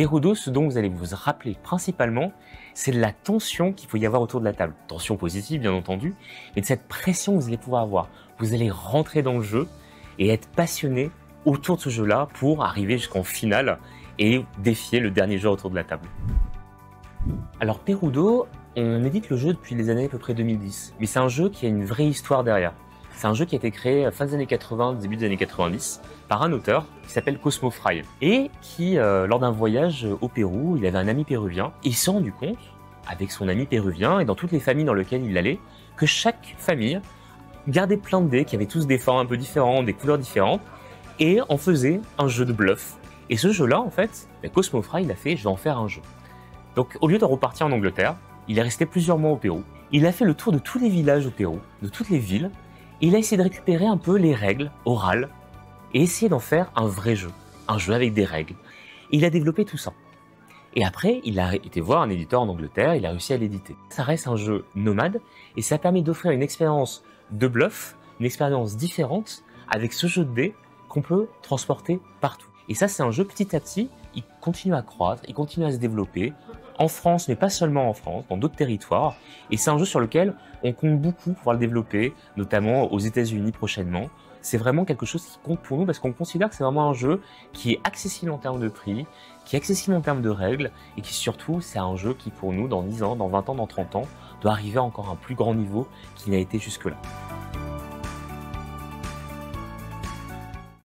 Perudo, ce dont vous allez vous rappeler principalement, c'est de la tension qu'il faut y avoir autour de la table. Tension positive, bien entendu, mais de cette pression que vous allez pouvoir avoir. Vous allez rentrer dans le jeu et être passionné autour de ce jeu-là pour arriver jusqu'en finale et défier le dernier joueur autour de la table. Alors Perudo, on édite le jeu depuis les années à peu près 2010, mais c'est un jeu qui a une vraie histoire derrière. C'est un jeu qui a été créé fin des années 80, début des années 90, par un auteur qui s'appelle Cosmo Fry, et qui, lors d'un voyage au Pérou, il avait un ami péruvien, et il s'est rendu compte, avec son ami péruvien, et dans toutes les familles dans lesquelles il allait, que chaque famille gardait plein de dés, qui avaient tous des formes un peu différentes, des couleurs différentes, et en faisait un jeu de bluff. Et ce jeu-là, en fait, Cosmo Fry, il a fait « je vais en faire un jeu ». Donc au lieu de repartir en Angleterre, il est resté plusieurs mois au Pérou. Il a fait le tour de tous les villages au Pérou, de toutes les villes, et il a essayé de récupérer un peu les règles orales et essayer d'en faire un vrai jeu, un jeu avec des règles. Et il a développé tout ça. Et après, il a été voir un éditeur en Angleterre, il a réussi à l'éditer. Ça reste un jeu nomade et ça permet d'offrir une expérience de bluff, une expérience différente avec ce jeu de dés qu'on peut transporter partout. Et ça, c'est un jeu petit à petit, il continue à croître, il continue à se développer, en France, mais pas seulement en France, dans d'autres territoires. Et c'est un jeu sur lequel on compte beaucoup pour pouvoir le développer, notamment aux États-Unis prochainement. C'est vraiment quelque chose qui compte pour nous parce qu'on considère que c'est vraiment un jeu qui est accessible en termes de prix, qui est accessible en termes de règles, et qui surtout, c'est un jeu qui pour nous, dans 10 ans, dans 20 ans, dans 30 ans, doit arriver à encore un plus grand niveau qu'il n'a été jusque-là.